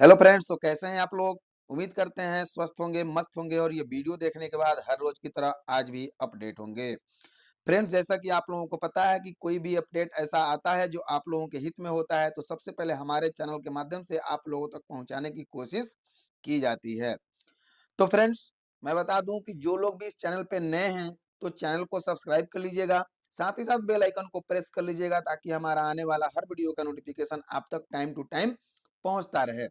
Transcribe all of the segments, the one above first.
Hello friends, तो कैसे हैं आप लोग? उम्मीद करते हैं स्वस्थ होंगे, मस्त होंगे और ये वीडियो देखने के बाद हर रोज की तरह आज भी अपडेट होंगे। फ्रेंड्स, जैसा कि आप लोगों को पता है कि कोई भी अपडेट ऐसा आता है जो आप लोगों के हित में होता है, तो सबसे पहले हमारे चैनल के माध्यम से आप लोगों तक पहुंचाने की कोशिश की जाती है। तो फ्रेंड्स, मैं बता दूं कि जो लोग भी इस चैनल पे नए हैं, तो चैनल को सब्सक्राइब कर लीजिएगा। साथ ही साथ बेल आइकन को प्रेस कर लीजिएगा ताकि हमारा आने वाला हर वीडियो का नोटिफिकेशन आप तक टाइम टू टाइम पहुंचता रहे।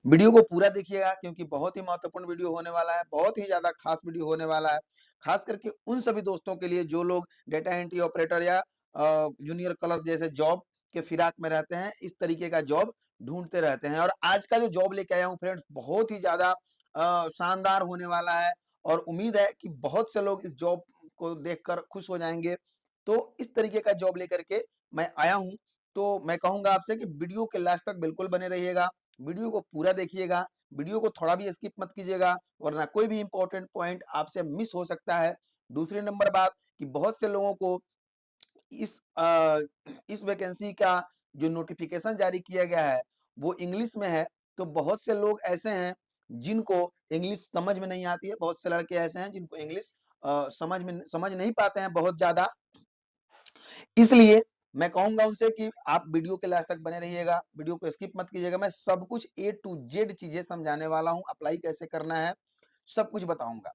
वीडियो को पूरा देखिएगा क्योंकि बहुत ही महत्वपूर्ण वीडियो होने वाला है, बहुत ही ज़्यादा खास वीडियो होने वाला है। खास करके उन सभी दोस्तों के लिए जो लोग डेटा एंट्री ऑपरेटर या जूनियर क्लर्क जैसे जॉब के फिराक में रहते हैं, इस तरीके का जॉब ढूँढते रहते हैं। और आज का जो जॉब लेके आया हूँ फ्रेंड्स, बहुत ही ज़्यादा शानदार होने वाला है और उम्मीद है कि बहुत से लोग इस जॉब को देखकर खुश हो जाएँगे। तो इस तरीके का जॉब लेकर के मैं आया हूँ, तो मैं कहूँगा आपसे कि वीडियो के लास्ट तक बिल्कुल बने रहिएगा। वीडियो को पूरा देखिएगा, वीडियो को थोड़ा भी स्किप मत कीजिएगा, वरना कोई भी इंपॉर्टेंट पॉइंट आपसे मिस हो सकता है। दूसरी नंबर बात कि बहुत से लोगों को इस वैकेंसी का जो नोटिफिकेशन जारी किया गया है, वो इंग्लिश में है। तो बहुत से लोग ऐसे हैं जिनको इंग्लिश समझ में नहीं आती है, बहुत से लड़के ऐसे हैं जिनको इंग्लिश समझ नहीं पाते हैं बहुत ज़्यादा। इसलिए मैं कहूँगा उनसे कि आप वीडियो के लास्ट तक बने रहिएगा, वीडियो को स्किप मत कीजिएगा। मैं सब कुछ ए टू जेड चीज़ें समझाने वाला हूँ, अप्लाई कैसे करना है, सब कुछ बताऊँगा,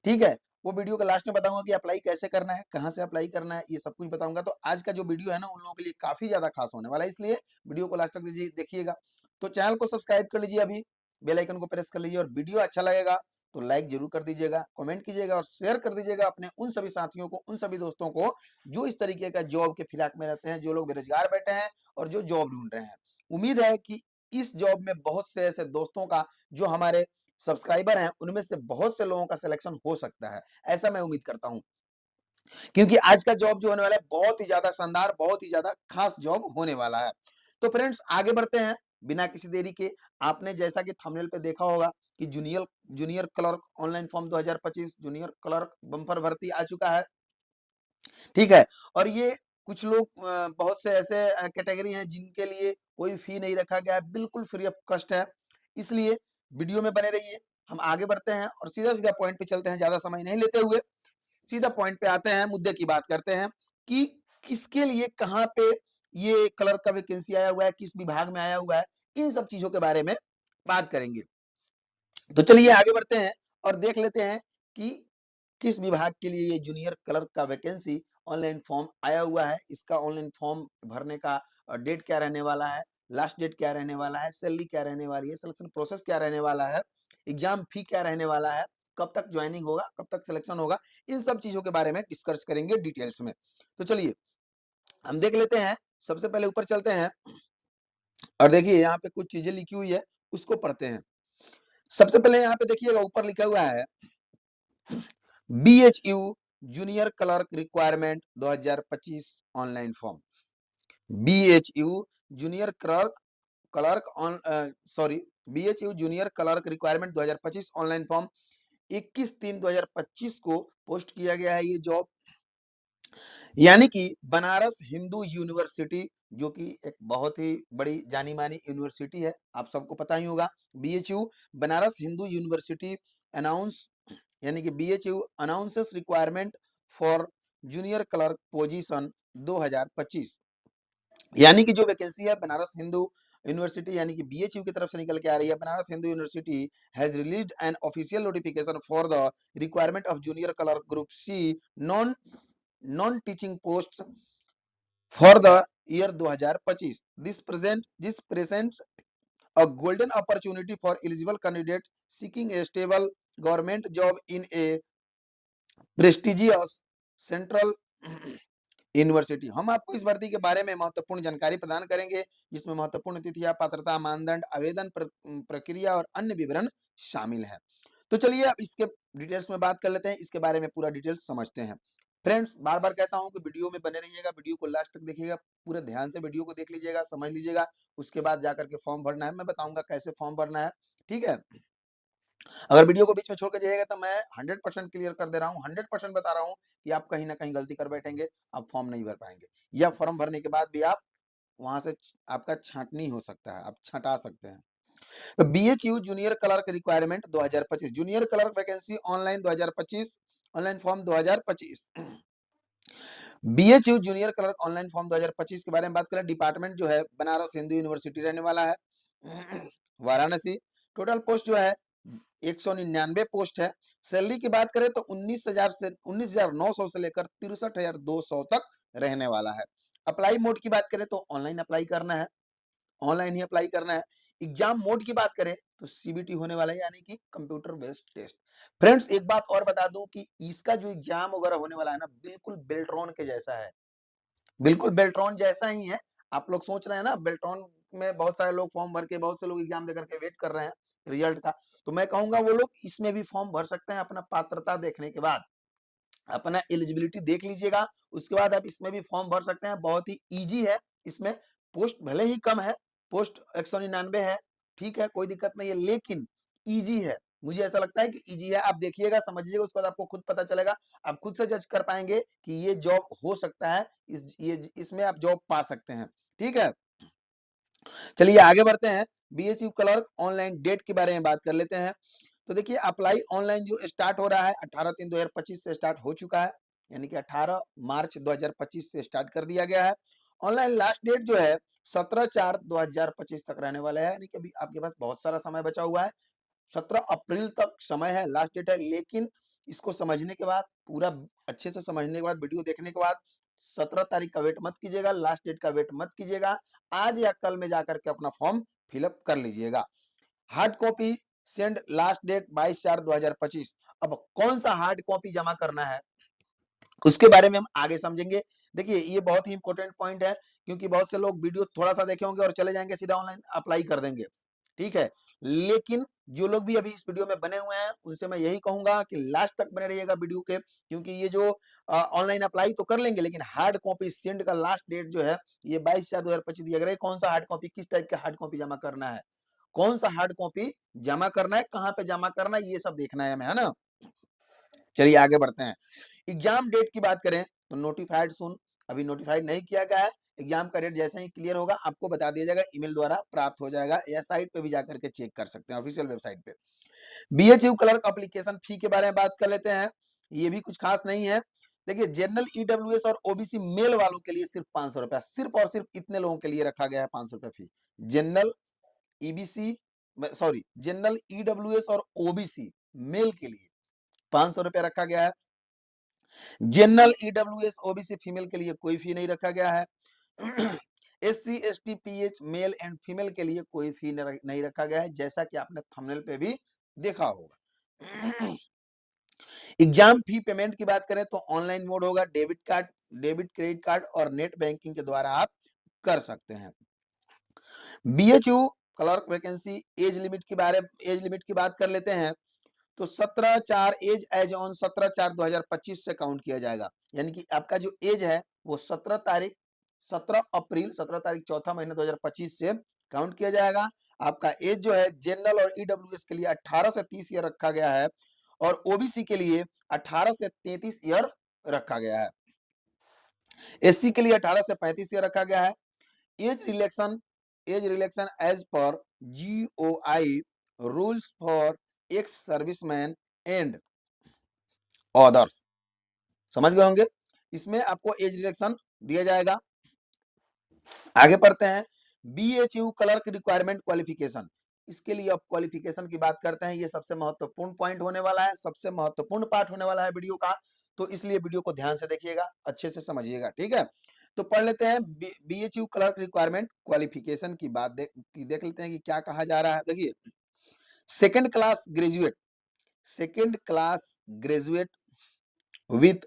ठीक है? वो वीडियो के लास्ट में बताऊँगा कि अप्लाई कैसे करना है, कहाँ से अप्लाई करना है, ये सब कुछ बताऊँगा। तो आज का जो वीडियो है ना, उन लोगों के लिए काफ़ी ज़्यादा खास होने वाला है, इसलिए वीडियो को लास्ट तक देखिएगा। तो चैनल को सब्सक्राइब कर लीजिए अभी, बेल आइकन को प्रेस कर लीजिए और वीडियो अच्छा लगेगा तो लाइक ज़रूर कर दीजिएगा, कमेंट कीजिएगा और शेयर कर दीजिएगा अपने उन सभी साथियों को, उन सभी दोस्तों को जो इस तरीके का जॉब के फिराक में रहते हैं, जो लोग बेरोजगार बैठे हैं और जो जॉब ढूँढ रहे हैं। उम्मीद है कि इस जॉब में बहुत से ऐसे दोस्तों का, जो हमारे सब्सक्राइबर हैं, उनमें से बहुत से लोगों का सिलेक्शन हो सकता है। ऐसा मैं उम्मीद करता हूँ। क्योंकि आज का जॉब जो होने वाला है बहुत ही ज़्यादा शानदार, बहुत ही ज़्यादा खास जॉब होने वाला है। तो फ्रेंड्स, आगे बढ़ते हैं बिना किसी देरी के। आपने जैसा कि थंबनेल पे देखा होगा कि junior junior clerk online form 2025 junior clerk bumper भर्ती आ चुका है, ठीक है? और ये कुछ लोग बहुत से ऐसे कैटेगरी हैं जिनके लिए कोई फ़ी नहीं रखा गया है, बिल्कुल फ्री ऑफ कॉस्ट है। इसलिए वीडियो में बने रहिए। हम आगे बढ़ते हैं और सीधा-सीधा पॉइंट पे चलते हैं, ज़्यादा समय नहीं लेते हुए। सीधा पॉइंट पे आते हैं, मुद्दे की बात करते हैं कि किसके लिए, कहाँ पे ये क्लर्क का वैकेंसी आया हुआ है, किस विभाग में आया हुआ है, इन सब चीज़ों के बारे में बात करेंगे। तो चलिए आगे बढ़ते हैं और देख लेते हैं कि किस विभाग के लिए ये जूनियर क्लर्क का वैकेंसी ऑनलाइन फॉर्म आया हुआ है। इसका ऑनलाइन फॉर्म भरने का डेट क्या रहने वाला है, लास्ट डेट क्या रहने वाला है, सैलरी क्या रहने वाली है, सिलेक्शन प्रोसेस क्या रहने वाला है, एग्जाम फी क्या रहने वाला है, कब तक ज्वाइनिंग होगा, कब तक सिलेक्शन होगा, इन सब चीज़ों के बारे में डिस्कस करेंगे डिटेल्स में। तो चलिए हम देख लेते हैं। सबसे पहले ऊपर चलते हैं और देखिए यहाँ पे कुछ चीज़ें लिखी हुई है, उसको पढ़ते हैं। सबसे पहले यहाँ पे देखिएगा ऊपर लिखा हुआ है BHU junior clerk requirement 2025 online form. BHU junior clerk clerk on sorry BHU junior clerk requirement 2025 online form 21/3/2025 को पोस्ट किया गया है ये जॉब। यानी कि बनारस हिंदू यूनिवर्सिटी, जो कि एक बहुत ही बड़ी जानी मानी यूनिवर्सिटी है, आप सबको पता ही होगा। BHU Banaras Hindu university announce, यानी कि BHU announces requirement for junior clerk position 2025। यानी कि जो वैकेंसी है बनारस हिंदू यूनिवर्सिटी यानी कि बीएचयू की तरफ से निकल के आ रही है। Banaras Hindu university has released an official notification for the requirement of junior clerk group C non non teaching post for the year 2025। This presents a golden opportunity for eligible candidate seeking a stable government job in a prestigious central university. हम आपको इस भर्ती के बारे में महत्वपूर्ण जानकारी प्रदान करेंगे, जिसमें महत्वपूर्ण तिथियां, पात्रता मानदंड, आवेदन प्रक्रिया और अन्य विवरण शामिल है। तो चलिए अब इसके डिटेल्स में बात कर लेते हैं, इसके बारे में पूरा डिटेल्स समझते हैं। फ्रेंड्स, बार बार कहता हूं कि वीडियो में बने रहिएगा, वीडियो को लास्ट तक देखिएगा, पूरे ध्यान से वीडियो को देख लीजिएगा, समझ लीजिएगा। उसके बाद जाकर के फॉर्म भरना है, मैं बताऊंगा कैसे फॉर्म भरना है, ठीक है? अगर वीडियो को बीच में छोड़ के जाइएगा तो मैं 100% क्लियर कर दे रहा हूँ, 100% बता रहा हूँ कि आप कहीं ना कहीं गलती कर बैठेंगे, आप फॉर्म नहीं भर पाएंगे, या फॉर्म भरने के बाद भी आप वहां से आपका छांटनी हो सकता है, आप छटा सकते हैं। तो BHU junior clerk requirement 2025, junior clerk vacancy online 2025, online form 2025। BHU junior clerk online form 2025 के बारे में बात करें, डिपार्टमेंट जो है बनारस हिंदू यूनिवर्सिटी रहने वाला है, वाराणसी। टोटल पोस्ट जो है 199 पोस्ट है। सैलरी की बात करें तो 19,900 से लेकर 63,200 तक रहने वाला है। अप्लाई मोड की बात करें तो ऑनलाइन अप्लाई करना है, ऑनलाइन ही अप्लाई करना है। एग्जाम मोड की बात करें तो सीबीटी होने वाला है, यानी कि कंप्यूटर बेस्ड टेस्ट। फ्रेंड्स एक बात और बता दूं कि इसका जो एग्जाम वगैरह होने वाला है ना, बिल्कुल बेल्ट्रॉन के जैसा है, बिल्कुल बेल्ट्रॉन जैसा ही है। आप लोग सोच रहे हैं ना, बेल्ट्रॉन में बहुत सारे लोग फॉर्म भर के, बहुत से लोग एग्जाम देकर के वेट कर रहे हैं रिजल्ट का, तो मैं कहूंगा वो लोग इसमें भी फॉर्म भर सकते हैं अपना पात्रता देखने के बाद, अपना एलिजिबिलिटी देख लीजिएगा, उसके बाद आप इसमें भी फॉर्म भर सकते हैं। बहुत ही इजी है, इसमें पोस्ट भले ही कम है, पोस्ट 199 है, ठीक है, कोई दिक्कत नहीं है, लेकिन इजी है। मुझे ऐसा लगता है कि इजी है। आप देखिएगा, समझिएगा, उसके बाद आपको खुद पता चलेगा, आप खुद से जज कर पाएंगे कि ये जॉब हो सकता है, इसमें आप जॉब पा सकते हैं, ठीक है। चलिए आगे बढ़ते हैं। बीएचयू क्लर्क ऑनलाइन डेट के बारे में बात कर लेते हैं। तो देखिए अप्लाई ऑनलाइन जो स्टार्ट हो रहा है 18/3/2025 से स्टार्ट हो चुका है, यानी कि 18 मार्च 2025 से स्टार्ट कर दिया गया है। ऑनलाइन लास्ट डेट जो है 17/4/2025 तक रहने वाला है, यानी कि अभी आपके पास बहुत सारा समय बचा हुआ है। 17 अप्रैल तक समय है, लास्ट डेट है, लेकिन इसको समझने के बाद, पूरा अच्छे से समझने के बाद, वीडियो देखने के बाद 17 तारीख का वेट मत कीजिएगा, लास्ट डेट का वेट मत कीजिएगा। आज या कल में जाकर के अपना फॉर्म फिलअप कर लीजिएगा। Hard copy send last date 22/4/2025। अब कौन सा हार्ड कॉपी जमा करना है उसके बारे में हम आगे समझेंगे। देखिए ये बहुत ही इंपॉर्टेंट पॉइंट है, क्योंकि बहुत से लोग वीडियो थोड़ा सा देखे होंगे और चले जाएंगे सीधा ऑनलाइन अप्लाई कर देंगे, ठीक है। लेकिन जो लोग भी अभी इस वीडियो में बने हुए हैं उनसे मैं यही कहूंगा कि लास्ट तक बने रहिएगा वीडियो के, क्योंकि ये जो ऑनलाइन अप्लाई तो कर लेंगे, लेकिन हार्ड कॉपी सेंड का लास्ट डेट जो है ये 22/4/2025 दिया गया है। कौन सा हार्ड कॉपी, किस टाइप का हार्ड कॉपी जमा करना है, कौन सा हार्ड कॉपी जमा करना है, कहाँ पे जमा करना है, ये सब देखना है हमें, है ना। चलिए आगे बढ़ते हैं। एग्जाम डेट की बात करें तो नोटिफाइड सुन, अभी नोटिफाइड नहीं किया गया है। एग्जाम का डेट जैसे ही क्लियर होगा आपको बता दिया जाएगा, ईमेल द्वारा प्राप्त हो जाएगा, या साइट पे भी जाकर के चेक कर सकते हैं, ऑफिशियल वेबसाइट पे। बीएचयू क्लर्क एप्लीकेशन फी के बारे में बात कर लेते हैं। ये भी कुछ खास नहीं है। देखिए जनरल ईडब्ल्यूएस और ओबीसी मेल वालों के लिए सिर्फ 500 रुपया, सिर्फ और सिर्फ इतने लोगों के लिए रखा गया है 500 रुपया fee. General EBC, sorry, general EWS और ओबीसी मेल के लिए 500 रुपया रखा गया है। जनरल ईडब्ल्यूएस ओबीसी फीमेल के लिए कोई फी नहीं रखा गया है। SC ST pH male and female के लिए कोई फी नहीं रखा गया है, जैसा कि आपने थंबनेल पे भी देखा होगा। एग्जाम फी पेमेंट की बात करें तो ऑनलाइन मोड होगा, debit card, debit credit card और नेट बैंकिंग के द्वारा आप कर सकते हैं। BHU clerk vacancy age limit की बात कर लेते हैं। तो 17/4 एज ऑन 17/4/2025 से काउंट किया जाएगा, यानी कि आपका जो एज है वो 17 अप्रैल 17 तारीख चौथा महीना 2025 से काउंट किया जाएगा। आपका एज जो है जनरल और ईडब्ल्यूएस के लिए 18 से 30 ईयर रखा गया है, और ओबीसी के लिए 18 से 33 ईयर रखा गया है। एससी के लिए 18 से 35 ईयर रखा गया है। Age relaxation age per GOI rules for ex serviceman and others, समझ गए होंगे। इसमें आपको एज रिलेक्शन दिया जाएगा। आगे पढ़ते हैं। बीएचयू क्लर्क रिक्वायरमेंट क्वालिफिकेशन, इसके लिए आप क्वालिफिकेशन की बात करते हैं, ये सबसे महत्वपूर्ण पॉइंट होने वाला है, सबसे महत्वपूर्ण पार्ट होने वाला है वीडियो का, तो इसलिए वीडियो को ध्यान से देखिएगा, अच्छे से समझिएगा, ठीक है। तो पढ़ लेते हैं बीएचयू क्लर्क रिक्वायरमेंट क्वालिफिकेशन की बात देख लेते हैं कि क्या कहा जा रहा है। देखिए second class graduate with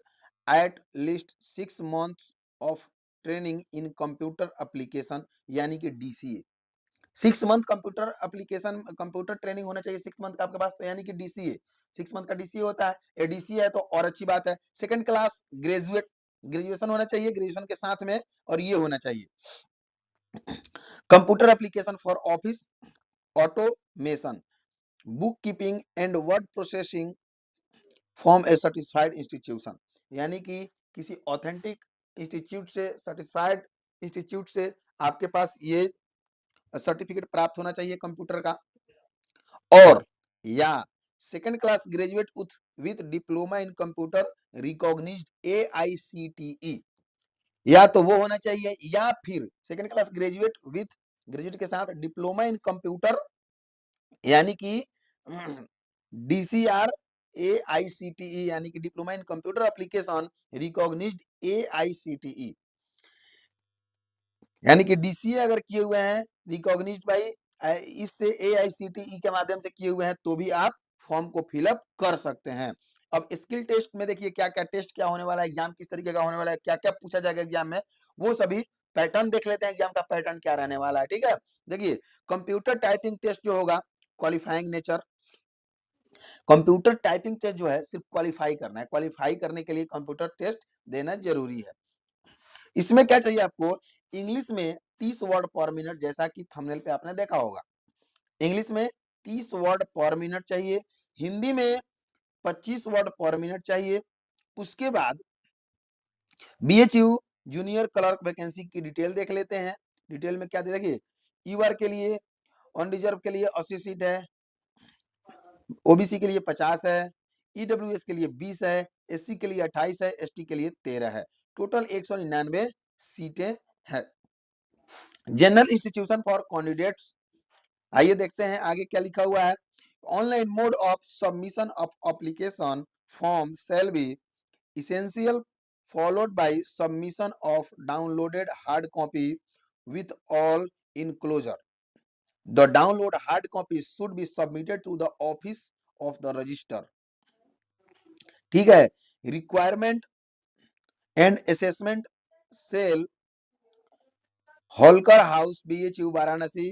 at least 6 months of training in computer application, यानी कि DCA. 6 month computer application computer training होना चाहिए 6 मंथ का आपके पास, तो यानी कि डीसीए 6 मंथ का डीसीए होता है। एडीसी है तो और अच्छी बात है। सेकंड क्लास ग्रेजुएट, ग्रेजुएशन होना चाहिए, ग्रेजुएशन के साथ में, और ये होना चाहिए computer application for office automation, book keeping and word processing from A certified institution, यानी कि किसी ऑथेंटिक इंस्टीट्यूट से, सर्टिफाइड इंस्टीट्यूट से आपके पास ये सर्टिफिकेट प्राप्त होना चाहिए कंप्यूटर का, और या second class graduate with diploma in computer recognized AICTE, या तो वो होना चाहिए, या फिर second class graduate with graduate के साथ डिप्लोमा इन कंप्यूटर, यानी कि DCR AICTE, यानी कि diploma in computer application recognized AICTE, यानी कि DCA अगर किए हुए हैं रिकॉग्निज्ड बाई इससे AICTE के माध्यम से किए हुए हैं तो भी आप फॉर्म को फिलअप कर सकते हैं। अब स्किल टेस्ट में देखिए क्या क्या टेस्ट क्या होने वाला है, एग्जाम किस तरीके का होने वाला है, क्या क्या पूछा जाएगा एग्जाम में, वो सभी पैटर्न देख लेते हैं, एग्जाम का पैटर्न क्या रहने वाला है। ठीक है, देखिए कंप्यूटर टाइपिंग टेस्ट जो होगा qualifying nature, computer typing test जो है सिर्फ क्वालिफाई करना है, क्वालिफाई करने के लिए कंप्यूटर टेस्ट देना जरूरी है। इसमें क्या चाहिए आपको, इंग्लिश में 30 वर्ड पर मिनट, जैसा कि थंबनेल पे आपने देखा होगा, इंग्लिश में 30 वर्ड पर मिनट चाहिए, हिंदी में 25 वर्ड पर मिनट चाहिए। उसके बाद BHU जूनियर क्लर्क वैकेंसी की डिटेल देख लेते हैं। डिटेल में क्या देखिए, ईआर के लिए अनरिजर्व के लिए 80 सीट है, OBC के लिए 50 है, EWS के लिए 20 है, SC के लिए 28 है, ST के लिए 13 है, टोटल 199 सीटें हैं। जनरल इंस्टीट्यूशन फॉर कैंडिडेट्स, आइए देखते हैं आगे क्या लिखा हुआ है। Online mode of submission of application form shall be essential followed by submission of downloaded hard copy with all enclosure. The download hard copy should be submitted to the office of the register. ठीक है, requirement and assessment cell Holkar house BHU Varanasi,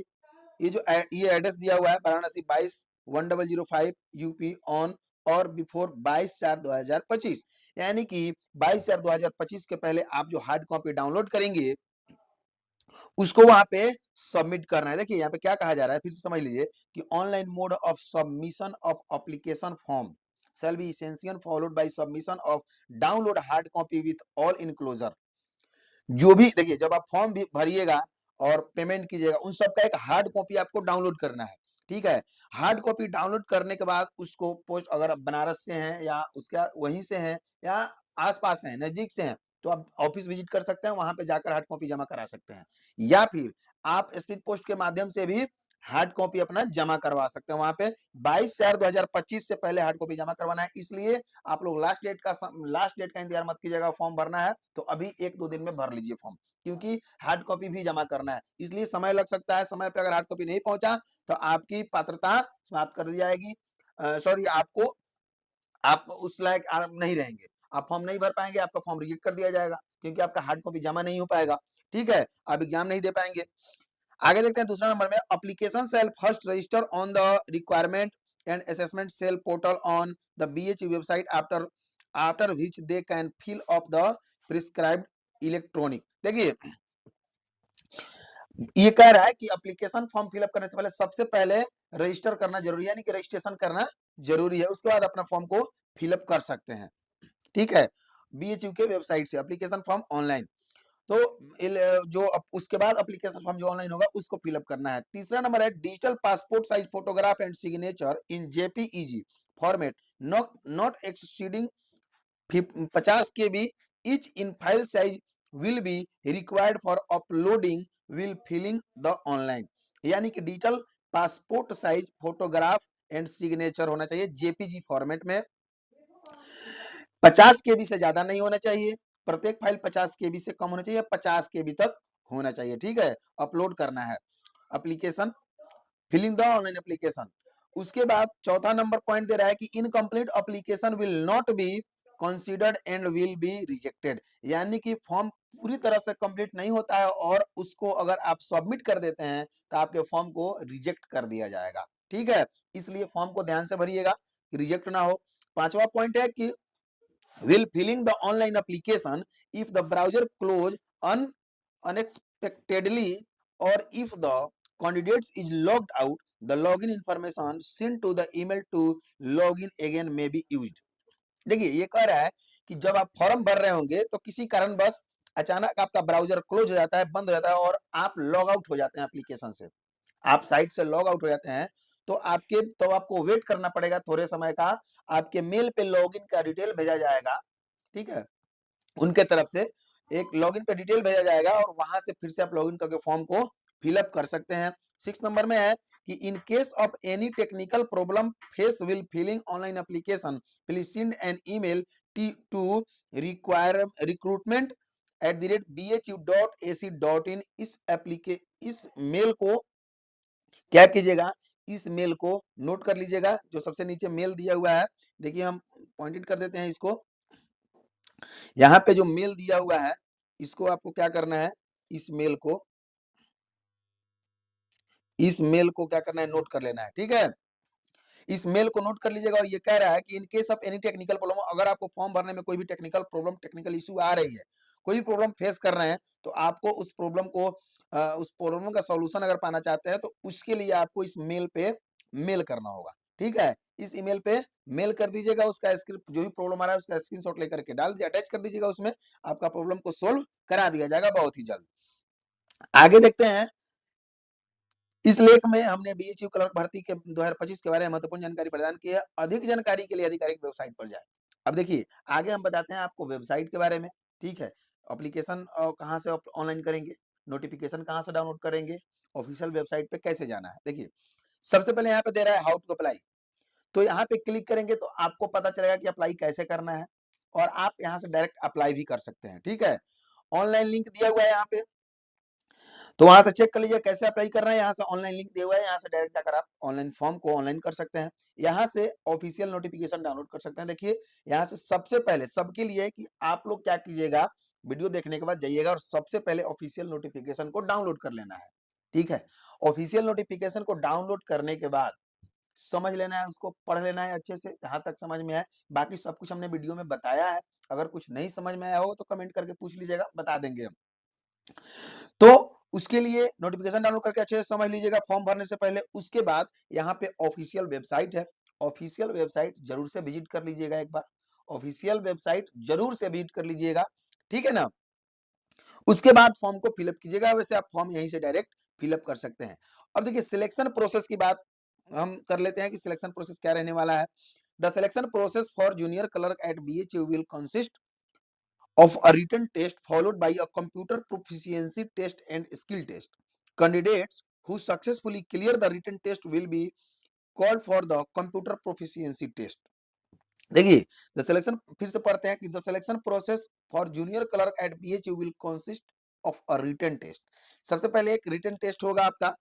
ये जो ये address दिया हुआ है Varanasi 22-1005 UP on or before 22/4/2025, यानी कि 22/4/2025 के पहले आप जो हार्ड कॉपी डाउनलोड करेंगे उसको वहां पे सबमिट करना है। देखिए यहाँ पे क्या कहा जा रहा है, फिर से समझ लीजिए कि online mode of submission of application form shall be essential followed by submission of download hard copy with all enclosure। जो भी देखिए जब आप फॉर्म भी भरिएगा और पेमेंट कीजिएगा उन सब का एक हार्ड कॉपी आपको डाउनलोड करना है। ठीक है, हार्ड कॉपी डाउनलोड करने के बाद उसको पोस्ट, अगर आप बनारस से हैं या उसका वहीं से हैं या आसपास हैं नजदीक से हैं तो आप ऑफिस विजिट कर सकते हैं, वहां पे जाकर हार्ड कॉपी जमा करा सकते हैं, या फिर आप स्पीड पोस्ट के माध्यम से भी हार्ड कॉपी अपना जमा करवा सकते हैं। वहां पे 22/4/2025 से पहले हार्ड कॉपी जमा करवाना है, इसलिए आप लोग लास्ट डेट का इंतजार मत कीजिएगा। फॉर्म भरना है तो अभी 1-2 दिन में भर लीजिए फॉर्म, क्योंकि हार्ड कॉपी भी जमा करना है, इसलिए समय लग सकता है। समय पे अगर हार्ड कॉपी नहीं पहुंचा तो आपकी पात्रता समाप्त कर दी जाएगी, सॉरी आपको, आप उस लायक आप नहीं रहेंगे, आप फॉर्म नहीं भर पाएंगे, आपका फॉर्म रिजेक्ट कर दिया जाएगा क्योंकि आपका हार्ड कॉपी जमा नहीं हो पाएगा। ठीक है, आप एग्जाम नहीं दे पाएंगे। आगे देखते हैं दूसरा नंबर में, application cell first register on the requirement and assessment cell portal on the BHU website after which they can fill up the prescribed electronic. देखिए ये कह रहा है कि एप्लीकेशन फॉर्म फिलअप करने से पहले सबसे पहले रजिस्टर करना जरूरी है, यानी कि रजिस्ट्रेशन करना जरूरी है, उसके बाद अपना फॉर्म को फिलअप कर सकते हैं। ठीक है, BHU के वेबसाइट से एप्लीकेशन फॉर्म ऑनलाइन, तो जो उसके बाद एप्लीकेशन फॉर्म जो ऑनलाइन होगा उसको फिलअप करना है। तीसरा नंबर है digital passport size photograph and signature in JPEG format not exceeding 50 KB each in file size will be required for uploading will filling the online, यानी कि digital passport size photograph and signature होना चाहिए JPG format में, 50 KB से ज्यादा नहीं होना चाहिए, प्रत्येक फाइल 50 KB से कम होना चाहिए, 50 KB तक होना चाहिए। ठीक है, अपलोड करना है application, filling the online application. उसके बाद चौथा नंबर पॉइंट दे रहा है कि incomplete application will not be considered and will be rejected, यानी कि फॉर्म पूरी तरह से कंप्लीट नहीं होता है और उसको अगर आप सबमिट कर देते हैं तो आपके फॉर्म को रिजेक्ट कर दिया जाएगा। ठीक है, इसलिए फॉर्म को ध्यान से भरिएगा, रिजेक्ट ना हो। पांचवा पॉइंट है कि will filling the online application if the browser close unexpectedly or if the candidates is logged out, the login information sent to the email to login again may be used। देखिए ये कह रहा है कि जब आप फॉर्म भर रहे होंगे तो किसी कारणवश अचानक आपका ब्राउजर क्लोज हो जाता है, बंद हो जाता है और आप लॉग आउट हो जाते हैं एप्लीकेशन से, आप साइट से लॉग आउट हो जाते हैं तो आपको वेट करना पड़ेगा थोड़े समय का, आपके मेल पे लॉगिन का डिटेल भेजा जाएगा, ठीक है? उनके तरफ से एक लॉगिन पे डिटेल भेजा जाएगा और वहां से फिर से आप लॉगिन करके फॉर्म को फिलअप कर सकते हैं। 6 नंबर में है कि in case of any technical problem face will filling online application please send an email to require recruitment @bhu.ac.in। इस मेल को क्या कीजिएगा, इस मेल को नोट कर लीजिएगा, जो सबसे नीचे मेल दिया हुआ है। देखिए हम पॉइंटेड कर देते हैं इसको। यहाँ पे जो मेल दिया हुआ है, इसको आपको क्या करना है, इस मेल को क्या करना है, नोट कर लेना है, ठीक है? इस मेल को नोट कर लीजिएगा और ये कह रहा है कि in case of any technical problem, अगर आपको फॉर्म भरने में कोई भी टेक्निकल प्रॉब्लम, टेक्निकल इश्यू आ रही है, कोई प्रॉब्लम फेस कर रहे हैं, तो आपको उस प्रॉब्लम का सॉल्यूशन अगर पाना चाहते हैं, तो उसके लिए आपको इस मेल पे मेल करना होगा, ठीक है? इस ईमेल पे मेल कर दीजिएगा, उसका स्क्रिप्ट जो भी प्रॉब्लम आ रहा है उसका स्क्रीनशॉट लेकर के डाल दीजिए, अटैच कर दीजिएगा उसमें, आपका प्रॉब्लम को सोल्व करा दिया जाएगा बहुत ही जल्द। आगे देखते हैं। इस लेख में हमने बीएचयू क्लर्क भर्ती के 2025 के बारे में महत्वपूर्ण जानकारी प्रदान की है। अधिक जानकारी के लिए आधिकारिक वेबसाइट पर जाएं। अब देखिए आगे हम बताते हैं आपको वेबसाइट के बारे में, ठीक है? एप्लीकेशन कहाँ से ऑनलाइन करेंगे, नोटिफिकेशन कहाँ से डाउनलोड करेंगे, ऑफिशियल वेबसाइट पे कैसे जाना है। देखिए सबसे पहले यहाँ पे दे रहा है हाउ टू अप्लाई, तो यहाँ पे क्लिक करेंगे तो आपको पता चलेगा कि अप्लाई कैसे करना है और आप यहाँ से डायरेक्ट अप्लाई भी कर सकते हैं, ठीक है? ऑनलाइन लिंक दिया हुआ है यहाँ पे, तो वहां से चेक कर लीजिए कैसे अप्लाई करना है। यहाँ से ऑनलाइन लिंक दिया हुआ है, यहाँ से डायरेक्ट जाकर आप ऑनलाइन फॉर्म को ऑनलाइन कर सकते हैं। यहाँ से ऑफिशियल नोटिफिकेशन डाउनलोड कर सकते हैं। देखिए यहाँ से सबसे पहले सबके लिए है कि आप लोग क्या कीजिएगा, वीडियो देखने के बाद जाइएगा और सबसे पहले ऑफिशियल नोटिफिकेशन को डाउनलोड कर लेना है, ठीक है? ऑफिशियल नोटिफिकेशन को डाउनलोड करने के बाद समझ लेना है, उसको पढ़ लेना है अच्छे से, जहां तक समझ में आए। बाकी सब कुछ हमने वीडियो में बताया है, अगर कुछ नहीं समझ में आया हो तो कमेंट करके पूछ लीजिएगा, बता देंगे हम। तो उसके लिए नोटिफिकेशन डाउनलोड करके अच्छे से समझ लीजिएगा फॉर्म भरने से पहले। उसके बाद यहाँ पे ऑफिशियल वेबसाइट है, ऑफिशियल वेबसाइट जरूर से विजिट कर लीजिएगा एक बार, ऑफिशियल वेबसाइट जरूर से विजिट कर लीजिएगा, ठीक है ना? उसके बाद फॉर्म को फिलअप कीजिएगा, वैसे आप फॉर्म यहीं से डायरेक्ट फिलअप कर सकते हैं। अब देखिए सिलेक्शन प्रोसेस की बात हम कर लेते हैं कि सिलेक्शन प्रोसेस क्या रहने वाला है। The selection process for junior clerk at BHU will consist of a written test followed by a computer proficiency test and skill test. Candidates who successfully clear the written test will be called for the computer proficiency test. देखिए the selection फिर से पढ़ते हैं कि the selection process for junior clerk at BHU will consist of a written test. सबसे पहले एक written test होगा आपका,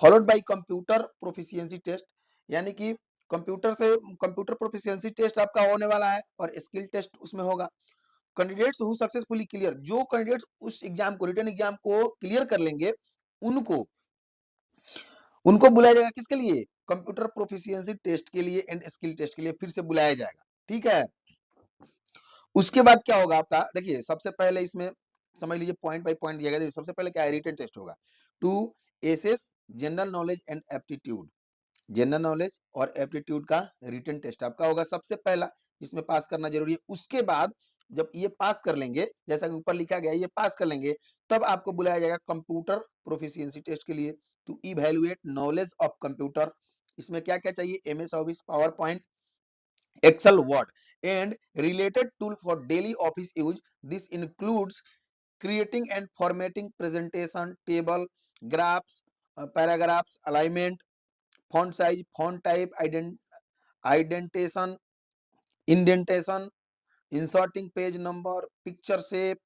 followed by computer proficiency test, यानी कि कंप्यूटर प्रोफिशिएंसी टेस्ट आपका होने वाला है और स्किल टेस्ट उसमें होगा। कैंडिडेट्स हु सक्सेसफुली क्लियर, जो कैंडिडेट्स उस एग्जाम को, रिटन एग्जाम को क्लियर कर लेंगे, उनको उनको बुलाया जाएगा किसके लिए, कंप्यूटर प्रोफिशिएंसी टेस्ट के लिए एंड स्किल टेस्ट के लिए फिर से बुलाया जाएगा, ठीक है? उसके बाद क्या होगा आपका, देखिए सबसे पहले इसमें समझ लीजिए पॉइंट बाय पॉइंट दिया गया। सबसे पहले क्या है, रिटन टेस्ट होगा to assess general knowledge and aptitude, general knowledge और एप्टीट्यूड का रिटन टेस्ट आपका होगा सबसे पहला, जिसमें पास करना जरूरी है। उसके बाद जब ये पास कर लेंगे, जैसा कि ऊपर लिखा गया है, ये पास कर लेंगे, तब आपको बुलाया जाएगा कंप्यूटर प्रोफिशिएंसी टेस्ट के लिए to evaluate knowledge of computer. इसमें क्या क्या चाहिए, MS office, PowerPoint, excel, word and related tool for daily office use. This includes creating and formatting presentation, table, graphs, paragraphs, alignment, font size, font type, indentation, inserting page number, picture shape,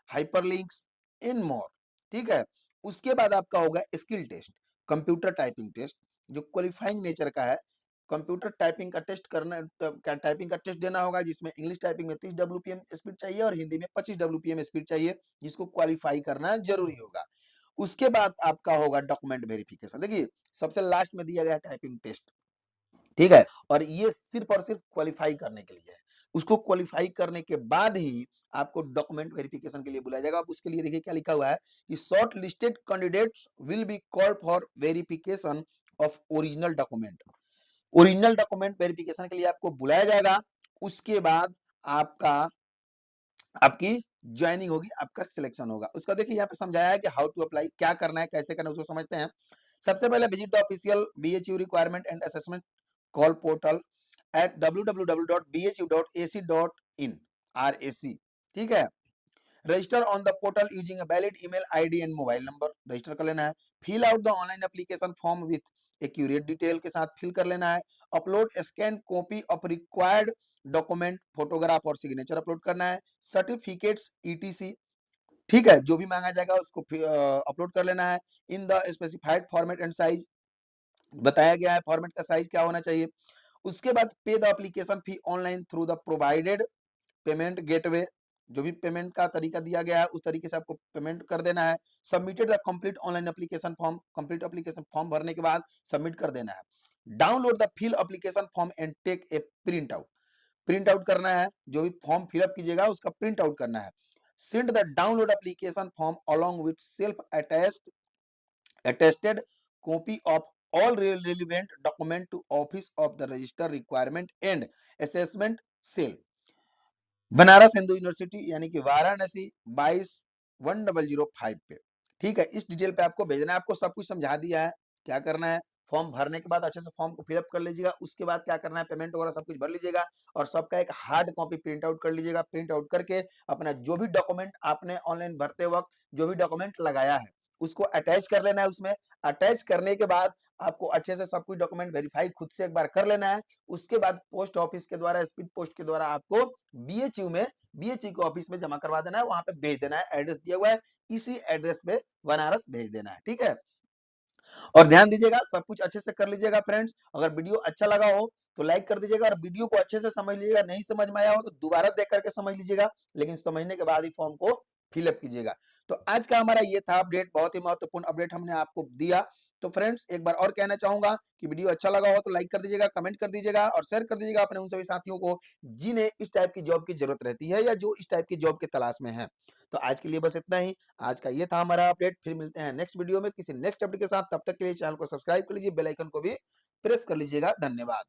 hyperlinks and more, ठीक है? उसके बाद आपका होगा skill test, computer typing test, जो qualifying nature का है। Computer typing का टेस्ट करना, टाइपिंग का टेस्ट देना होगा, जिसमें इंग्लिश टाइपिंग में 30 डब्ल्यूपीएम स्पीड चाहिए और हिंदी में 25 डब्ल्यूपीएम स्पीड चाहिए, जिसको क्वालिफाई करना जरूरी होगा। उसके बाद आपका होगा डॉक्यूमेंट वेरिफिकेशन। देखिए सबसे लास्ट में दिया गया टाइपिंग टेस्ट, ठीक है? और ये सिर्फ और सिर्फ क्वालिफाई करने के लिए है। उसको क्वालिफाई करने के बाद ही आपको डॉक्यूमेंट वेरिफिकेशन के लिए बुलाया जाएगा। अब उसके लिए देखिए क्या लिखा हुआ है कि short listed candidates will be called for verification of original document. Original document verification के लिए आपको बुलाया जाएगा। उसके बाद आपका आपकी ज्वाइनिंग होगी, आपका सिलेक्शन होगा। उसका देखिए यहाँ पे समझाया है कि हाउ टू अप्लाई, क्या करना है, कैसे करना है, उसको समझते हैं। सबसे पहले visit the official BHU requirement and assessment call portal at www.bhu.ac.in RAC, ठीक है। Register on the portal using a valid email ID and mobile number, register कर लेना है। Fill out the online application form with accurate detail के साथ fill कर लेना है। Upload scan copy of required document, photograph और सिग्नेचर अपलोड करना है। सर्टिफिकेट्स ईटीसी, ठीक है, जो भी मांगा जाएगा उसको अपलोड कर लेना है। In the specified format and size, बताया गया है फॉर्मेट का साइज क्या होना चाहिए। उसके बाद पे the application fee online through the provided payment gateway, जो भी पेमेंट का तरीका दिया गया है उस तरीके से आपको पेमेंट कर देना है। Submitted the complete online application form, complete application form भरने के बाद सबमिट कर देना है। Download the fill application form and take a print out, print out करना है, जो भी फॉर्म फिलअप कीजिएगा उसका प्रिंट आउट करना है। Send the download application form along with self attested copy of all relevant document to office of the register requirement and assessment cell, Banaras Hindu university यानी कि वाराणसी 221005 पे, ठीक है। इस डिटेल पे आपको भेजना है। आपको सब कुछ समझा दिया है क्या करना है। फॉर्म भरने के बाद अच्छे से फॉर्म को फिलअप कर लीजिएगा। उसके बाद क्या करना है, पेमेंट वगैरह सब कुछ भर लीजिएगा और सबका एक हार्ड कॉपी प्रिंट आउट कर लीजिएगा। प्रिंट आउट करके अपना जो भी डॉक्यूमेंट आपने ऑनलाइन भरते वक्त जो भी डॉक्यूमेंट लगाया है उसको अटैच कर लेना है। उसमें अटैच करने के बाद आपको अच्छे से सब कुछ डॉक्यूमेंट वेरीफाई खुद से एक बार कर लेना है। उसके बाद पोस्ट ऑफिस के द्वारा, स्पीड पोस्ट के द्वारा आपको बीएचयू में, बीएचयू के ऑफिस में जमा करवा देना है। वहां पे भेज देना है, एड्रेस दिया हुआ है, इसी एड्रेस पे बनारस भेज देना है, ठीक है। और ध्यान दीजिएगा, सब कुछ अच्छे से कर लीजिएगा फ्रेंड्स। अगर वीडियो अच्छा लगा हो तो लाइक कर दीजिएगा और वीडियो को अच्छे से समझ लीजिएगा। नहीं समझ में आया हो तो दोबारा देख करके समझ लीजिएगा, लेकिन समझने के बाद ही फॉर्म को फिलअप कीजिएगा। तो आज का हमारा ये था अपडेट, बहुत ही महत्वपूर्ण अपडेट हमने आपको दिया। तो फ्रेंड्स एक बार और कहना चाहूंगा कि वीडियो अच्छा लगा हो तो लाइक कर दीजिएगा, कमेंट कर दीजिएगा और शेयर कर दीजिएगा अपने उन सभी साथियों को जिन्हें इस टाइप की जॉब की जरूरत रहती है या जो इस टाइप की जॉब की तलाश में है। तो आज के लिए बस इतना ही। आज का ये था हमारा अपडेट। फिर मिलते हैं नेक्स्ट वीडियो में किसी नेक्स्ट अपडेट के साथ। तब तक के लिए चैनल को सब्सक्राइब कर लीजिए, बेल आइकन को भी प्रेस कर लीजिएगा। धन्यवाद।